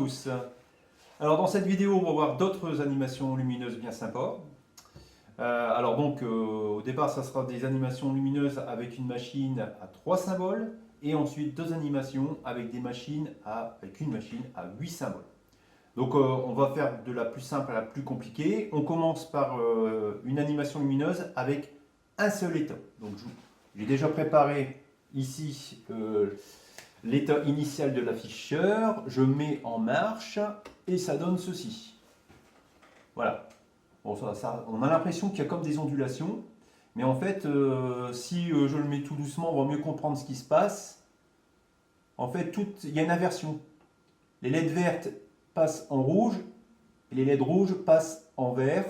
tous. Alors dans cette vidéo, on va voir d'autres animations lumineuses bien sympas. Au départ, ça sera des animations lumineuses avec une machine à 3 symboles et ensuite deux animations avec une machine à 8 symboles. Donc on va faire de la plus simple à la plus compliquée. On commence par une animation lumineuse avec un seul état. Donc j'ai déjà préparé ici l'état initial de l'afficheur. Je mets en marche et ça donne ceci. Voilà. Bon, on a l'impression qu'il y a comme des ondulations. Mais en fait, si je le mets tout doucement, on va mieux comprendre ce qui se passe. En fait, il y a une inversion. Les LED vertes passent en rouge et les LED rouges passent en vert.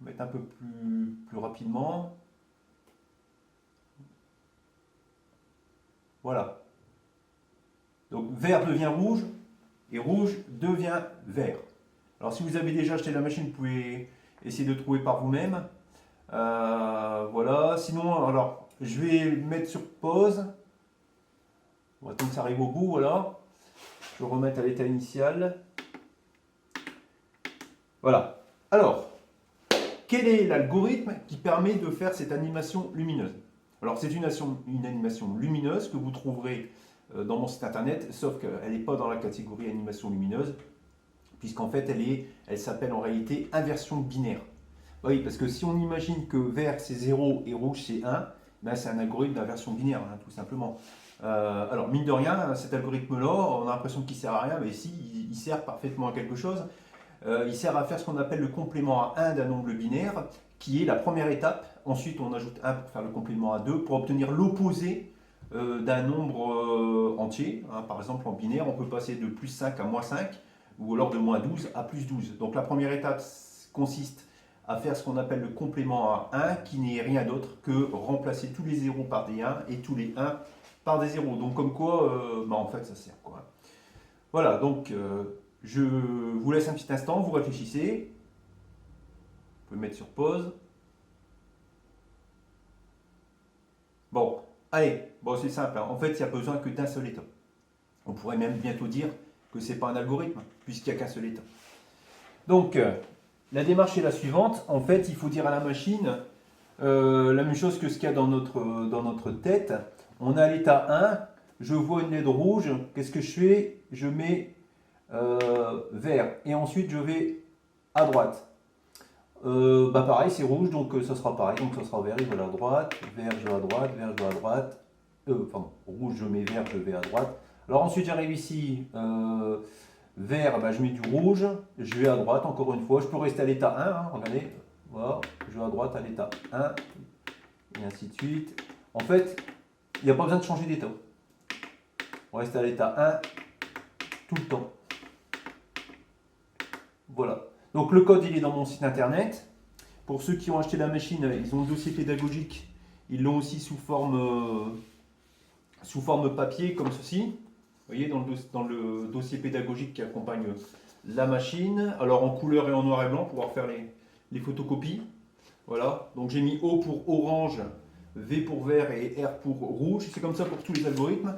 On va mettre un peu plus rapidement. Voilà. Donc vert devient rouge et rouge devient vert. Alors si vous avez déjà acheté la machine, vous pouvez essayer de trouver par vous-même. Voilà. Sinon, alors je vais le mettre sur pause. On va attendre que ça arrive au bout. Voilà. Je vais remettre à l'état initial. Voilà. Alors, quel est l'algorithme qui permet de faire cette animation lumineuse? Alors, c'est une animation lumineuse que vous trouverez dans mon site internet, sauf qu'elle n'est pas dans la catégorie animation lumineuse, puisqu'en fait, elle s'appelle en réalité inversion binaire. Oui, parce que si on imagine que vert c'est 0 et rouge c'est 1, ben c'est un algorithme d'inversion binaire, hein, tout simplement. Alors, mine de rien, cet algorithme-là, on a l'impression qu'il ne sert à rien, mais si, il sert parfaitement à quelque chose. Il sert à faire ce qu'on appelle le complément à 1 d'un nombre binaire, qui est la première étape. Ensuite, on ajoute 1 pour faire le complément à 2, pour obtenir l'opposé d'un nombre entier. Hein. Par exemple, en binaire, on peut passer de plus 5 à moins 5, ou alors de moins 12 à plus 12. Donc la première étape consiste à faire ce qu'on appelle le complément à 1, qui n'est rien d'autre que remplacer tous les 0 par des 1 et tous les 1 par des 0. Donc comme quoi, en fait, ça sert quoi. Voilà, donc je vous laisse un petit instant, vous réfléchissez. Vous pouvez mettre sur pause. Bon, allez, bon, c'est simple. Hein. En fait, il n'y a besoin que d'un seul état. On pourrait même bientôt dire que ce n'est pas un algorithme, puisqu'il n'y a qu'un seul état. Donc, la démarche est la suivante. En fait, il faut dire à la machine la même chose que ce qu'il y a dans notre tête. On a l'état 1, je vois une LED rouge. Qu'est-ce que je fais? Je mets vert. Et ensuite, je vais à droite. Pareil, c'est rouge, donc ça sera pareil. Donc ça sera vert, je vais à droite. Vert, je vais à droite. Vert, je vais à droite. Rouge, je mets vert, je vais à droite. Alors ensuite, j'arrive ici. Vert, je mets du rouge. Je vais à droite, encore une fois. Je peux rester à l'état 1. Hein, regardez. Voilà. Je vais à droite à l'état 1. Et ainsi de suite. En fait, il n'y a pas besoin de changer d'état. On reste à l'état 1 tout le temps. Voilà. Donc le code, il est dans mon site internet. Pour ceux qui ont acheté la machine, ils ont le dossier pédagogique. Ils l'ont aussi sous forme papier, comme ceci. Vous voyez, dans le dossier pédagogique qui accompagne la machine. Alors en couleur et en noir et blanc, pour pouvoir faire les photocopies. Voilà. Donc j'ai mis O pour orange, V pour vert et R pour rouge. C'est comme ça pour tous les algorithmes.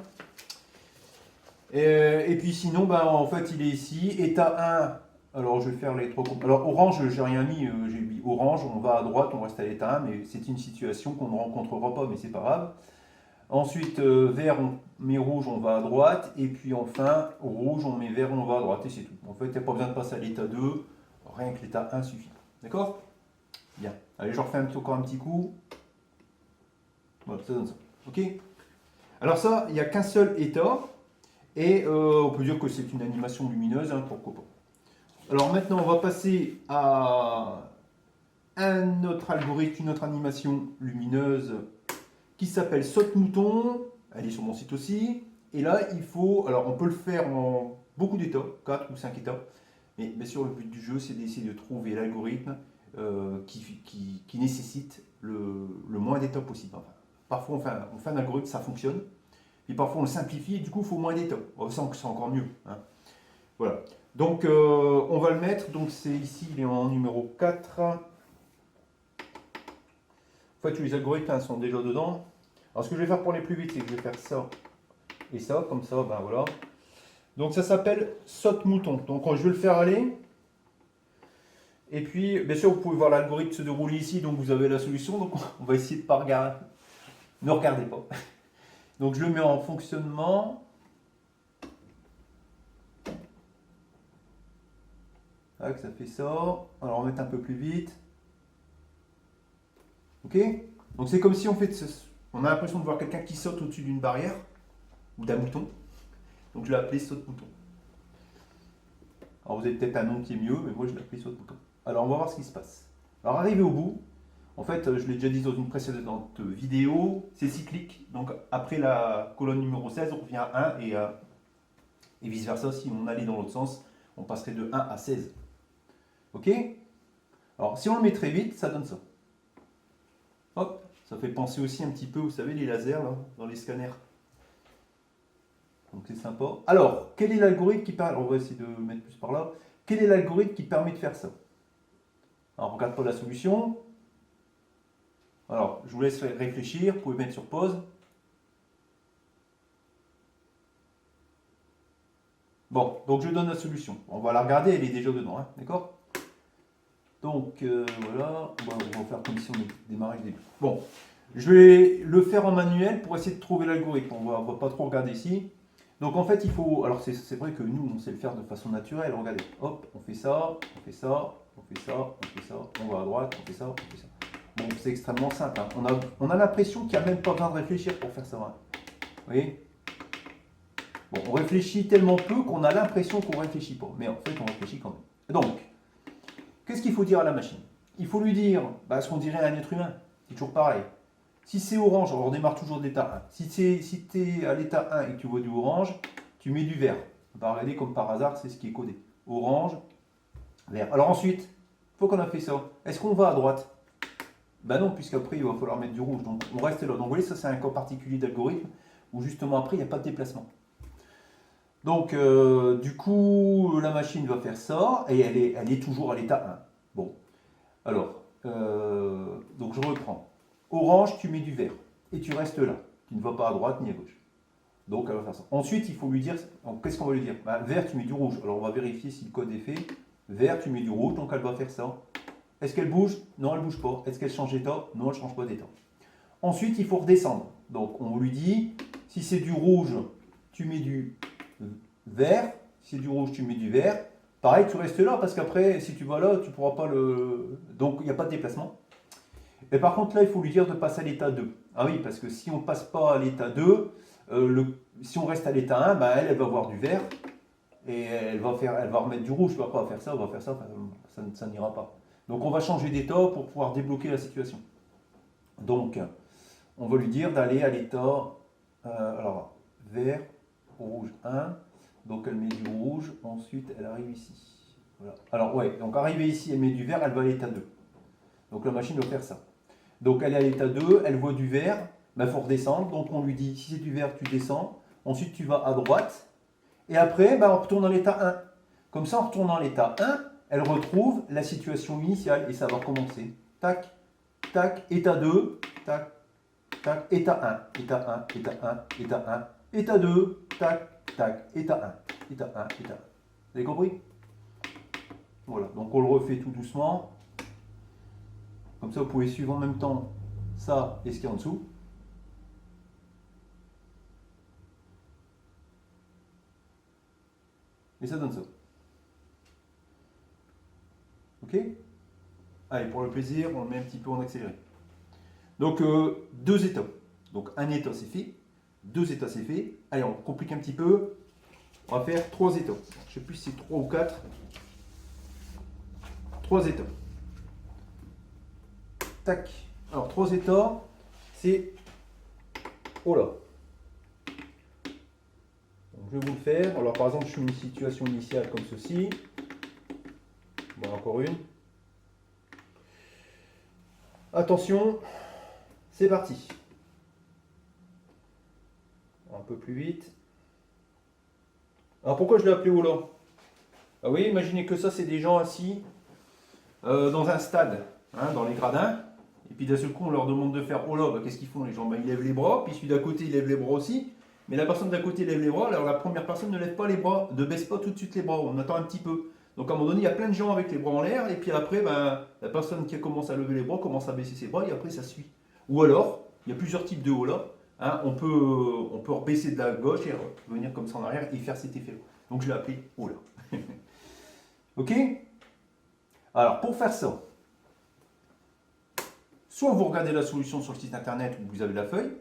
Et puis sinon, en fait, il est ici. État 1. Alors, je vais faire les trois comptes. Alors, orange, j'ai rien mis. J'ai mis orange, on va à droite, on reste à l'état 1, mais c'est une situation qu'on ne rencontrera pas, mais c'est pas grave. Ensuite, vert, on met rouge, on va à droite. Et puis enfin, rouge, on met vert, on va à droite. Et c'est tout. En fait, il n'y a pas besoin de passer à l'état 2. Rien que l'état 1 suffit. D'accord? Bien. Allez, je refais encore un petit coup. Voilà, ça donne ça. Ok? Alors ça, il n'y a qu'un seul état. Et on peut dire que c'est une animation lumineuse, hein, pourquoi pas. Alors maintenant, on va passer à un autre algorithme, une autre animation lumineuse qui s'appelle saute-mouton. Elle est sur mon site aussi. Et là, alors on peut le faire en beaucoup d'états, 4 ou 5 états. Mais bien sûr, le but du jeu, c'est d'essayer de trouver l'algorithme qui nécessite le moins d'états possible. Enfin, parfois, on fait un algorithme, ça fonctionne. Et parfois, on le simplifie et du coup, il faut moins d'états. C'est encore mieux. Hein. Voilà. Donc, on va le mettre. Donc, c'est ici, il est en numéro 4. En fait, tous les algorithmes sont déjà dedans. Alors, ce que je vais faire pour aller plus vite, c'est que je vais faire ça et ça. Comme ça, voilà. Donc ça s'appelle saute-mouton. Donc je vais le faire aller. Et puis, bien sûr, vous pouvez voir l'algorithme se dérouler ici, donc vous avez la solution. Donc on va essayer de ne pas regarder. Ne regardez pas. Donc je le mets en fonctionnement. Tac, ça fait ça. Alors on va mettre un peu plus vite. Ok? Donc c'est comme si on fait on a l'impression de voir quelqu'un qui saute au-dessus d'une barrière ou d'un mouton. Donc je l'ai appelé saute-mouton. Alors vous avez peut-être un nom qui est mieux, mais moi je l'ai appelé saute-mouton. Alors on va voir ce qui se passe. Alors arrivé au bout, en fait je l'ai déjà dit dans une précédente vidéo, c'est cyclique. Donc après la colonne numéro 16, on revient à 1 et vice versa. Si on allait dans l'autre sens, on passerait de 1 à 16. Ok? Alors si on le met très vite, ça donne ça. Hop, ça fait penser aussi un petit peu, vous savez, les lasers là, dans les scanners. Donc c'est sympa. Alors, quel est l'algorithme qui permet... On va essayer de mettre plus par là. Quel est l'algorithme qui permet de faire ça? Alors, on regarde pas la solution. Alors, je vous laisse réfléchir. Vous pouvez mettre sur pause. Bon, donc je donne la solution. On va la regarder, elle est déjà dedans, hein, d'accord? Donc, voilà. On va faire comme si on démarrait le début. Bon, je vais le faire en manuel pour essayer de trouver l'algorithme. On va pas trop regarder ici. Donc en fait, il faut... Alors c'est vrai que nous, on sait le faire de façon naturelle. Regardez, hop, on fait ça, on fait ça, on fait ça, on fait ça, on va à droite, on fait ça, on fait ça. Bon, c'est extrêmement simple. Hein. On a l'impression qu'il n'y a même pas besoin de réfléchir pour faire ça. Hein. Vous voyez? Bon, on réfléchit tellement peu qu'on a l'impression qu'on ne réfléchit pas. Mais en fait, on réfléchit quand même. Donc, qu'est-ce qu'il faut dire à la machine? Il faut lui dire ce qu'on dirait à un être humain. C'est toujours pareil. Si c'est orange, on redémarre toujours de l'état 1. Si tu es à l'état 1 et que tu vois du orange, tu mets du vert. On va regarder comme par hasard, c'est ce qui est codé. Orange, vert. Alors ensuite, une fois qu'on a fait ça, est-ce qu'on va à droite? Ben non, puisqu'après il va falloir mettre du rouge. Donc on reste là. Donc vous voyez, ça c'est un cas particulier d'algorithme où justement après il n'y a pas de déplacement. Donc du coup, la machine va faire ça et elle est toujours à l'état 1. Bon, alors, donc je reprends. Orange, tu mets du vert. Et tu restes là. Tu ne vas pas à droite ni à gauche. Donc, elle va faire ça. Ensuite, il faut lui dire, qu'est-ce qu'on va lui dire? Vert, tu mets du rouge. Alors, on va vérifier si le code est fait. Vert, tu mets du rouge, donc elle va faire ça. Est-ce qu'elle bouge? Non, elle ne bouge pas. Est-ce qu'elle change d'état? Non, elle ne change pas d'état. Ensuite, il faut redescendre. Donc, on lui dit, si c'est du rouge, tu mets du vert. Si c'est du rouge, tu mets du vert. Pareil, tu restes là, parce qu'après, si tu vas là, tu ne pourras pas le... Donc, il n'y a pas de déplacement. Et par contre, là, il faut lui dire de passer à l'état 2. Ah oui, parce que si on ne passe pas à l'état 2, si on reste à l'état 1, elle va voir du vert et elle va remettre du rouge. Elle ne va pas faire ça, elle va faire ça, ça n'ira pas. Donc on va changer d'état pour pouvoir débloquer la situation. Donc, on va lui dire d'aller à l'état, alors, vert, rouge 1. Donc elle met du rouge, ensuite elle arrive ici. Voilà. Alors ouais, donc arrivée ici, elle met du vert, elle va à l'état 2. Donc la machine va faire ça. Donc elle est à l'état 2, elle voit du vert, il faut redescendre. Donc on lui dit, si c'est du vert, tu descends. Ensuite tu vas à droite. Et après, on retourne dans l'état 1. Comme ça, en retournant à l'état 1, elle retrouve la situation initiale et ça va recommencer. Tac, tac, état 2, tac, tac, état 1, état 1, état 1, état 1, état 2, tac, tac, état 1, état 1, état 1. Vous avez compris? Voilà, donc on le refait tout doucement. Comme ça, vous pouvez suivre en même temps ça et ce qu'il y a en dessous. Et ça donne ça. Ok? Allez, pour le plaisir, on le met un petit peu en accéléré. Donc, deux états. Donc, un état, c'est fait. Deux états, c'est fait. Allez, on complique un petit peu. On va faire trois états. Je ne sais plus si c'est 3 ou 4. Trois états. Tac. Alors, trois états, c'est... Oh là. Donc, je vais vous le faire. Alors, par exemple, je suis une situation initiale comme ceci. Bon, encore une. Attention, c'est parti. Un peu plus vite. Alors, pourquoi je l'ai appelé oh là? Ah oui, imaginez que ça, c'est des gens assis dans un stade, hein, dans les gradins. Et puis d'un seul coup, on leur demande de faire oh là, qu'est-ce qu'ils font les gens? Ils lèvent les bras, puis celui d'à côté, il lève les bras aussi. mais la personne d'à côté lève les bras, alors la première personne ne lève pas les bras, ne baisse pas tout de suite les bras, on attend un petit peu. Donc à un moment donné, il y a plein de gens avec les bras en l'air, et puis après, ben, la personne qui commence à lever les bras commence à baisser ses bras, et après ça suit. Ou alors, il y a plusieurs types de hola. Hein, on peut baisser de la gauche et revenir comme ça en arrière et faire cet effet-là. Donc je l'ai appelé hola. Ok? Alors pour faire ça, soit vous regardez la solution sur le site internet où vous avez la feuille,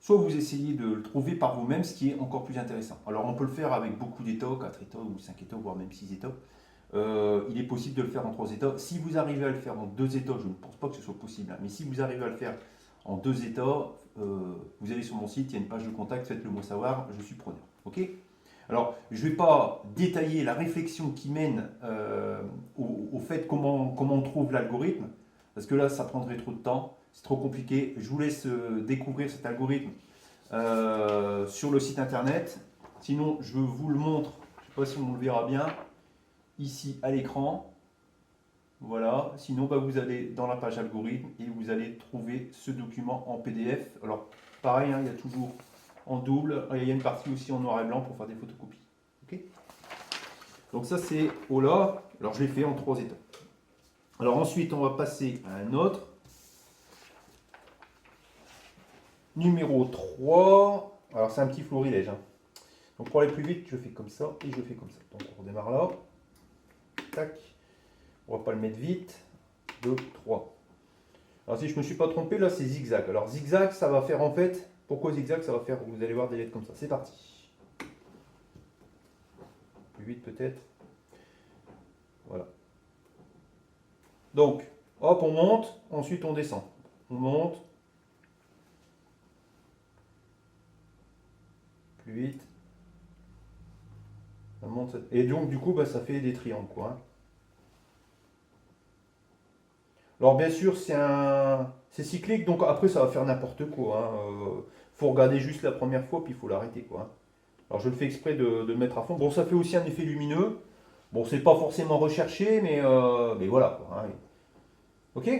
soit vous essayez de le trouver par vous-même, ce qui est encore plus intéressant. Alors on peut le faire avec beaucoup d'états, 4 états ou 5 états, voire même 6 états. Il est possible de le faire en 3 états. Si vous arrivez à le faire en 2 états, je ne pense pas que ce soit possible, hein, mais si vous arrivez à le faire en 2 états, vous allez sur mon site, il y a une page de contact, faites-le moi savoir, je suis preneur. Ok? Alors, je ne vais pas détailler la réflexion qui mène au fait comment on trouve l'algorithme, parce que là, ça prendrait trop de temps, c'est trop compliqué. Je vous laisse découvrir cet algorithme sur le site internet. Sinon, je vous le montre, je ne sais pas si on le verra bien, ici à l'écran. Voilà, sinon bah, vous allez dans la page algorithme et vous allez trouver ce document en PDF. Alors, pareil, hein, il y a toujours en double, il y a une partie aussi en noir et blanc pour faire des photocopies. Okay, donc ça c'est Hola, alors je l'ai fait en 3 étapes. Alors ensuite on va passer à un autre. Numéro 3, alors c'est un petit florilège. Hein. Donc pour aller plus vite, je fais comme ça et je fais comme ça. Donc on redémarre là. Tac. On va pas le mettre vite. 2, 3. Alors si je ne me suis pas trompé, là c'est zigzag. Alors zigzag, ça va faire en fait... Pourquoi zigzag? Ça va faire, vous allez voir des lettres comme ça. C'est parti. Plus vite peut-être. Voilà. Donc, hop, on monte, ensuite on descend. On monte. Plus vite. On monte. Et donc du coup, bah, ça fait des triangles, quoi. Hein. Alors bien sûr, c'est cyclique, donc après ça va faire n'importe quoi. Hein. Faut regarder juste la première fois, puis il faut l'arrêter, quoi. Hein. Alors je le fais exprès de le mettre à fond. Bon, ça fait aussi un effet lumineux. Bon, c'est pas forcément recherché, mais voilà, quoi. Hein. Ok?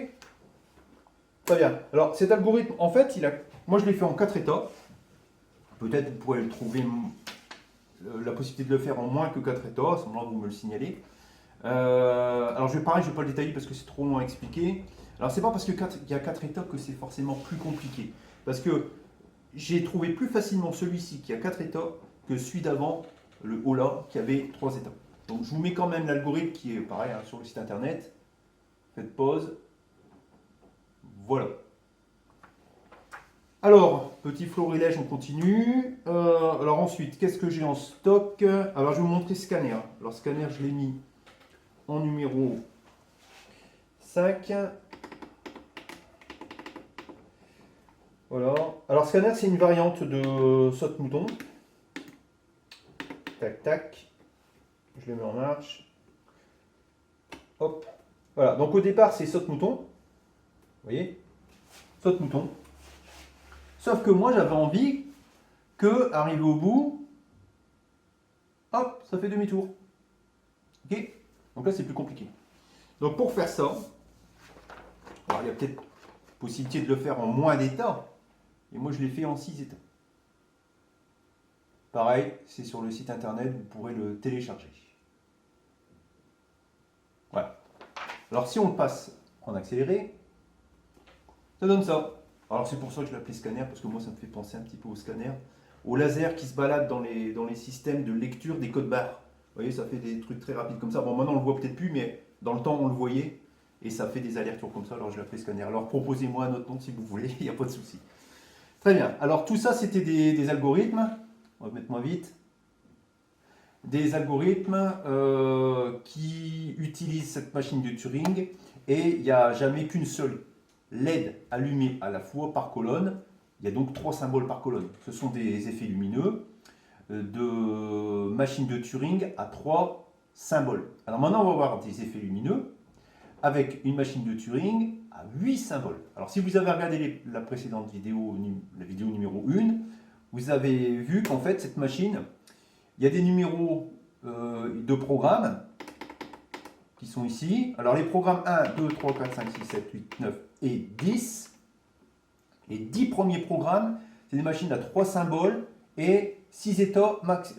Très bien. Alors cet algorithme, en fait, moi je l'ai fait en 4 étapes. Peut-être vous pourrez le trouver la possibilité de le faire en moins que 4 étapes. À ce moment-là, vous me le signalez. Alors pareil, je ne vais pas le détailler parce que c'est trop long à expliquer. Alors c'est pas parce qu'il y a 4 étapes que c'est forcément plus compliqué. Parce que j'ai trouvé plus facilement celui-ci qui a 4 étapes que celui d'avant, le Hola, qui avait 3 étapes. Donc je vous mets quand même l'algorithme qui est pareil hein, sur le site internet. Faites pause. Voilà. Alors, petit florilège, on continue. Alors ensuite, qu'est-ce que j'ai en stock? Alors je vais vous montrer scanner. Alors scanner, je l'ai mis en numéro 5. Voilà. Alors scanner, c'est une variante de saute-mouton. Tac, tac. Je le mets en marche. Hop. Voilà. Donc au départ, c'est saute-mouton. Vous voyez? Saute-mouton. Sauf que moi, j'avais envie que, arrivé au bout, hop, ça fait demi-tour. Ok? Donc là, c'est plus compliqué. Donc pour faire ça, alors il y a peut-être possibilité de le faire en moins d'états. Et moi, je l'ai fait en 6 états. Pareil, c'est sur le site internet, vous pourrez le télécharger. Voilà. Alors si on le passe en accéléré, ça donne ça. Alors c'est pour ça que je l'appelais scanner, parce que moi ça me fait penser un petit peu au scanner, au laser qui se balade dans les systèmes de lecture des codes barres. Vous voyez, ça fait des trucs très rapides comme ça. Bon, maintenant on le voit peut-être plus, mais dans le temps on le voyait, et ça fait des allers-retours comme ça, alors je l'appelais scanner. Alors proposez-moi un autre nom si vous voulez, il n'y a pas de souci. Très bien, alors tout ça c'était des algorithmes, on va mettre moins vite, des algorithmes qui utilisent cette machine de Turing, et il n'y a jamais qu'une seule LED allumée à la fois par colonne. Il y a donc 3 symboles par colonne. Ce sont des effets lumineux de machine de Turing à 3 symboles. Alors maintenant, on va voir des effets lumineux avec une machine de Turing à 8 symboles. Alors si vous avez regardé la précédente vidéo, la vidéo numéro 1, vous avez vu qu'en fait, cette machine, il y a des numéros de programmes qui sont ici. Alors les programmes 1, 2, 3, 4, 5, 6, 7, 8, 9 et 10. Les 10 premiers programmes, c'est des machines à 3 symboles et 6 états max.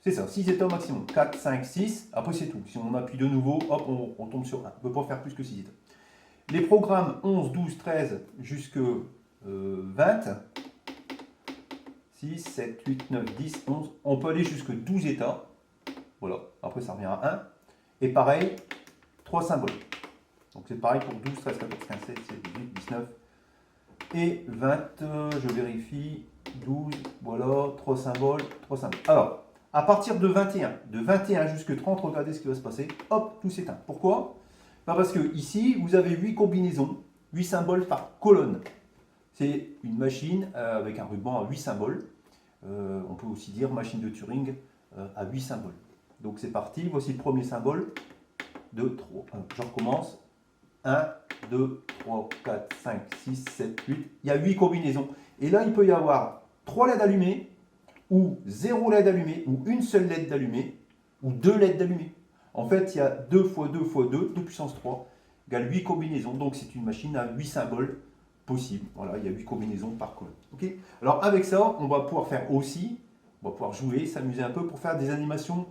C'est ça, 6 états maximum. 4, 5, 6, après c'est tout. Si on appuie de nouveau, hop, on tombe sur 1. On ne peut pas faire plus que 6 états. Les programmes 11, 12, 13 jusque 20, 6, 7, 8, 9, 10, 11, on peut aller jusque 12 états. Voilà, après ça revient à 1. Et pareil, 3 symboles. Donc c'est pareil pour 12, 13, 14, 15, 16, 17, 18, 19 et 20. Je vérifie, 12, voilà, 3 symboles, 3 symboles. Alors, à partir de 21 jusqu'à 30, regardez ce qui va se passer. Hop, tout s'éteint. Pourquoi? Parce que ici, vous avez 8 combinaisons, 8 symboles par colonne. C'est une machine avec un ruban à 8 symboles. On peut aussi dire machine de Turing à 8 symboles. Donc c'est parti, voici le premier symbole. 2, 3. Je recommence. 1, 2, 3, 4, 5, 6, 7, 8. Il y a 8 combinaisons. Et là, il peut y avoir 3 LED allumés, ou 0 LED allumé, ou une seule LED allumée, ou 2 LED allumés. En fait, il y a 2 x 2 x 2, 2 puissance 3, égale 8 combinaisons. Donc c'est une machine à 8 symboles possibles. Voilà, il y a 8 combinaisons par colonne. Okay. Alors avec ça, on va pouvoir faire aussi, on va pouvoir jouer, s'amuser un peu pour faire des animations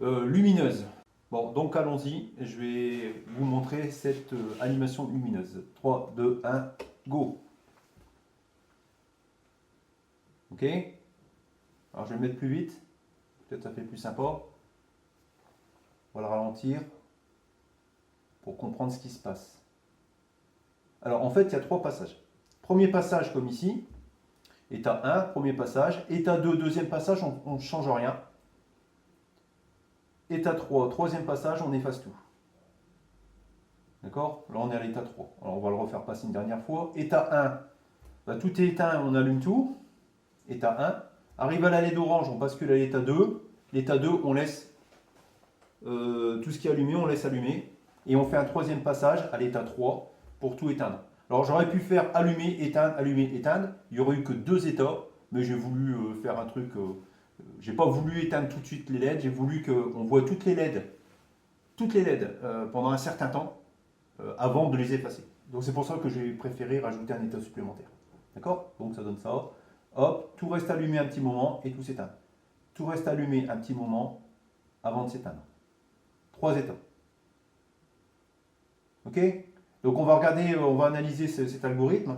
lumineuses. Bon, donc allons-y, je vais vous montrer cette animation lumineuse. 3, 2, 1, go. Ok. Alors je vais le mettre plus vite, peut-être ça fait plus sympa. On va le ralentir pour comprendre ce qui se passe. Alors en fait, il y a 3 passages. Premier passage comme ici, état 1, premier passage. État 2, deuxième passage, on ne change rien. État 3, troisième passage, on efface tout. D'accord? Là, on est à l'état 3. Alors, on va le refaire passer une dernière fois. État 1, bah, tout est éteint, on allume tout. État 1. Arrive à la LED orange, on bascule à l'état 2. L'état 2, on laisse tout ce qui est allumé, on laisse allumer. Et on fait un troisième passage à l'état 3 pour tout éteindre. Alors, j'aurais pu faire allumer, éteindre. Il n'y aurait eu que 2 états, mais j'ai voulu faire un truc... j'ai pas voulu éteindre tout de suite les LED, j'ai voulu qu'on voit toutes les LED pendant un certain temps avant de les effacer. Donc c'est pour ça que j'ai préféré rajouter un état supplémentaire. D'accord? Donc ça donne ça. Hop, tout reste allumé un petit moment et tout s'éteint. Tout reste allumé un petit moment avant de s'éteindre. 3 états. Ok? Donc on va regarder, on va analyser cet algorithme,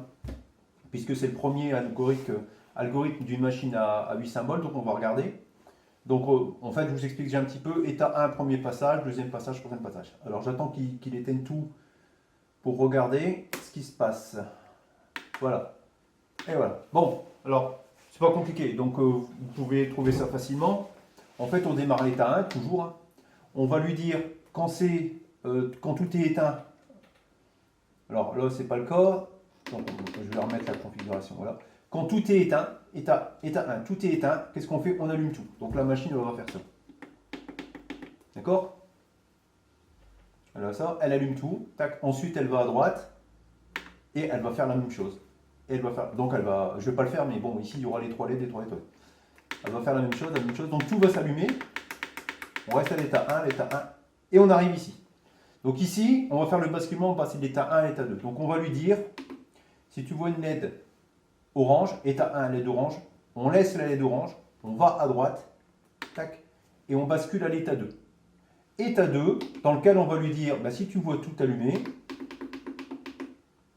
puisque c'est le premier algorithme d'une machine à 8 symboles, donc on va regarder. Donc en fait, je vous explique déjà un petit peu. État 1, premier passage, deuxième passage, troisième passage. Alors j'attends qu'il éteigne tout pour regarder ce qui se passe. Voilà. Et voilà. Bon, alors, c'est pas compliqué. Donc vous pouvez trouver ça facilement. En fait, on démarre l'état 1, toujours. Hein. On va lui dire quand tout est éteint. Alors là, c'est pas le cas. Donc, je vais remettre la configuration. Voilà. Quand tout est éteint, état 1, tout est éteint, qu'est-ce qu'on fait? On allume tout. Donc la machine, elle va faire ça. D'accord? Elle a ça, elle allume tout. Tac. Ensuite, elle va à droite et elle va faire la même chose. Et elle va faire, donc je ne vais pas le faire, mais bon, ici, il y aura les 3 LED et 3 étoiles. Elle va faire la même chose, Donc tout va s'allumer. On reste à l'état 1, et on arrive ici. Donc ici, on va faire le basculement, on va passer de l'état 1 à l'état 2. Donc on va lui dire, si tu vois une LED orange, état 1, LED orange, on laisse la LED orange, on va à droite, tac, et on bascule à l'état 2. État 2, dans lequel on va lui dire, bah, si tu vois tout allumé,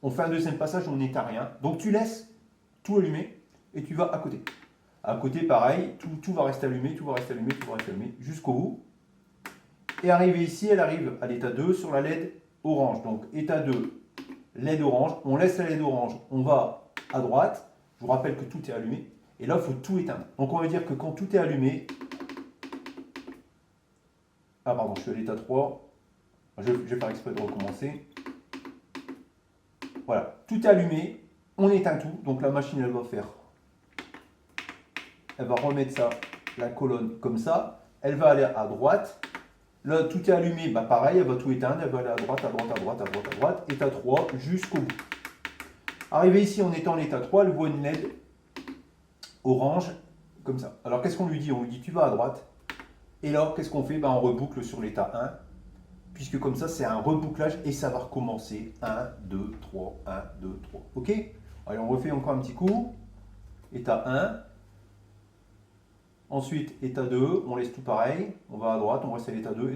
on fait un deuxième passage, on n'éteint rien. Donc tu laisses tout allumé et tu vas à côté. À côté, pareil, tout va rester allumé, jusqu'au bout. Et arrivé ici, elle arrive à l'état 2 sur la LED orange. Donc état 2, LED orange, on laisse la LED orange, on va à droite. Je vous rappelle que tout est allumé. Et là, il faut tout éteindre. Donc on va dire que quand tout est allumé... Ah pardon, je suis à l'état 3. Je vais faire exprès de recommencer. Voilà, tout est allumé, on éteint tout. Donc la machine, elle va remettre ça, la colonne comme ça. Elle va aller à droite. Là, tout est allumé, bah pareil, elle va tout éteindre. Elle va aller à droite, état 3 jusqu'au bout. Arrivé ici, on est en état 3, elle voit une LED orange, comme ça. Alors, qu'est-ce qu'on lui dit? On lui dit, tu vas à droite. Et là, qu'est-ce qu'on fait? On reboucle sur l'état 1, puisque comme ça, c'est un rebouclage et ça va recommencer. 1, 2, 3, 1, 2, 3. OK? Allez, on refait encore un petit coup. État 1. Ensuite, état 2, on laisse tout pareil. On va à droite, on reste à l'état 2,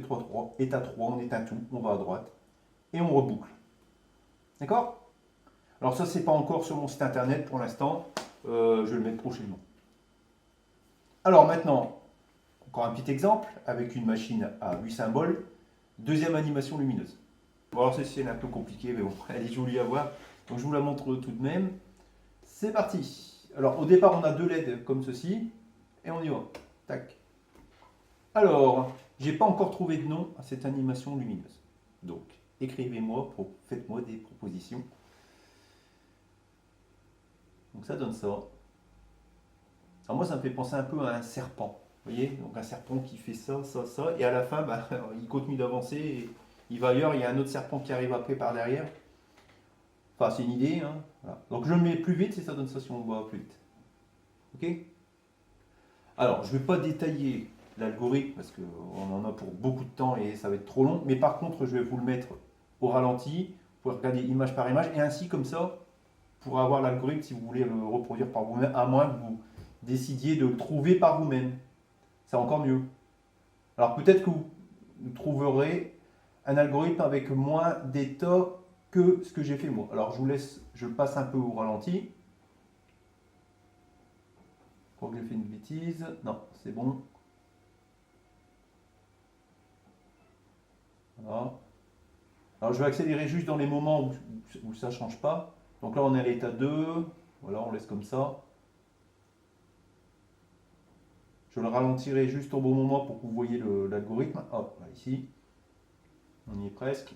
état 3, on éteint tout, on va à droite. Et on reboucle. D'accord? Alors ça, c'est pas encore sur mon site internet pour l'instant. Je vais le mettre prochainement. Alors maintenant, encore un petit exemple avec une machine à 8 symboles. Deuxième animation lumineuse. Bon, alors celle-ci elle est un peu compliquée, mais bon, elle est jolie à voir. Donc je vous la montre tout de même. C'est parti. Alors au départ, on a deux LED comme ceci. Et on y va. Tac. Alors, j'ai pas encore trouvé de nom à cette animation lumineuse. Donc, écrivez-moi, faites-moi des propositions. Donc ça donne ça. Alors moi, ça me fait penser un peu à un serpent. Vous voyez? Donc un serpent qui fait ça, ça, ça. Et à la fin, bah, il continue d'avancer. Et il va ailleurs. Il y a un autre serpent qui arrive après par derrière. Enfin, c'est une idée. Hein. Voilà. Donc je le mets plus vite et ça donne ça si on le voit plus vite. Ok? Alors, je ne vais pas détailler l'algorithme parce qu'on en a pour beaucoup de temps et ça va être trop long. Mais par contre, je vais vous le mettre au ralenti. Vous pouvez regarder image par image et ainsi comme ça, pour avoir l'algorithme si vous voulez le reproduire par vous-même, à moins que vous décidiez de le trouver par vous-même. C'est encore mieux. Alors peut-être que vous trouverez un algorithme avec moins d'état que ce que j'ai fait moi. Alors je vous laisse, je passe un peu au ralenti. Pour que j'ai fait une bêtise. Non, c'est bon. Voilà. Alors je vais accélérer juste dans les moments où ça ne change pas. Donc là on est à l'état 2. Voilà, on laisse comme ça. Je le ralentirai juste au bon moment pour que vous voyez l'algorithme. Hop, là, ici. On y est presque.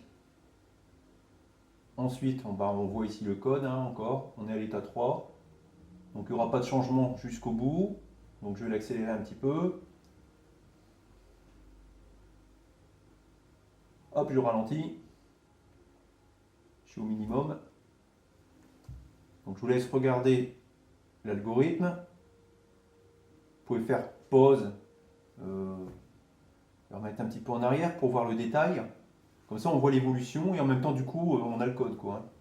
Ensuite, on voit ici le code hein, encore. On est à l'état 3. Donc il n'y aura pas de changement jusqu'au bout. Donc je vais l'accélérer un petit peu. Hop, je ralentis. Je suis au minimum. Donc je vous laisse regarder l'algorithme. Vous pouvez faire pause, remettre un petit peu en arrière pour voir le détail. Comme ça on voit l'évolution et en même temps du coup on a le code quoi.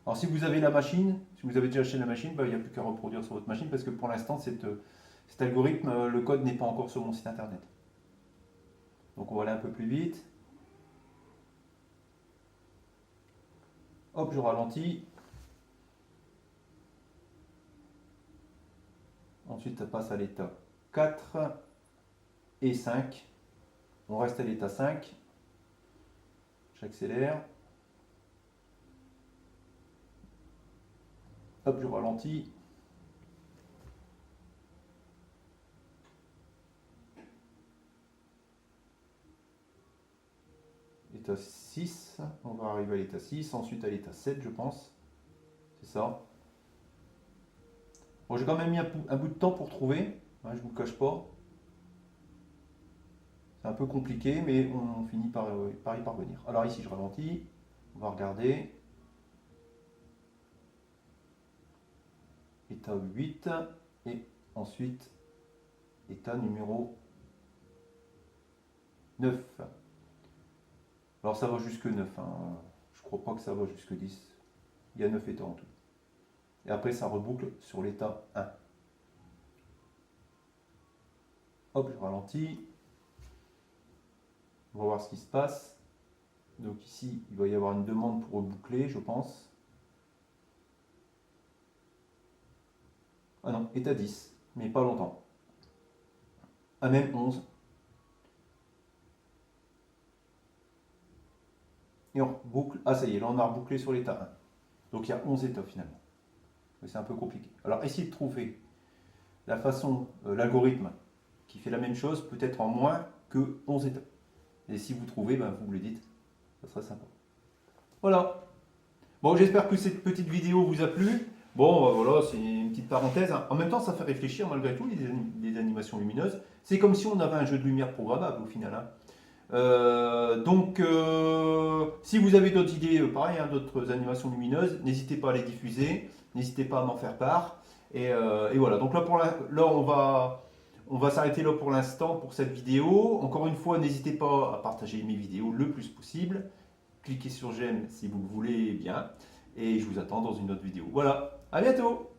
Alors si vous avez la machine, si vous avez déjà acheté la machine, bah, il n'y a plus qu'à reproduire sur votre machine parce que pour l'instant cet algorithme, le code n'est pas encore sur mon site internet. Donc on va aller un peu plus vite. Hop, je ralentis. Ensuite ça passe à l'état 4 et 5. On reste à l'état 5. J'accélère. Hop, je ralentis. L'état 6, on va arriver à l'état 6, ensuite à l'état 7 je pense. C'est ça. Bon, j'ai quand même mis un bout de temps pour trouver, hein, je ne vous le cache pas. C'est un peu compliqué, mais on finit par y parvenir. Alors ici je ralentis, on va regarder. État 8 et ensuite état numéro 9. Alors ça va jusque 9, hein. Je crois pas que ça va jusque 10. Il y a 9 états en tout. Et après ça reboucle sur l'état 1. Hop, je ralentis. On va voir ce qui se passe. Donc ici, il va y avoir une demande pour reboucler, je pense. Ah non, état 10, mais pas longtemps. Ah même 11. Et on boucle. Ah ça y est, là on a rebouclé sur l'état 1. Donc il y a 11 états finalement. Mais c'est un peu compliqué. Alors essayez de trouver la façon, l'algorithme qui fait la même chose, peut-être en moins que 11 états. Et si vous trouvez, ben, vous me le dites. Ça serait sympa. Voilà. Bon, j'espère que cette petite vidéo vous a plu. Bon, voilà, c'est une petite parenthèse. En même temps, ça fait réfléchir malgré tout, les animations lumineuses. C'est comme si on avait un jeu de lumière programmable au final. Hein. Donc, si vous avez d'autres idées, pareil, hein, d'autres animations lumineuses, n'hésitez pas à les diffuser, n'hésitez pas à m'en faire part. Et voilà, donc là, on va s'arrêter là pour l'instant pour cette vidéo. Encore une fois, n'hésitez pas à partager mes vidéos le plus possible. Cliquez sur j'aime si vous le voulez bien. Et je vous attends dans une autre vidéo. Voilà, à bientôt!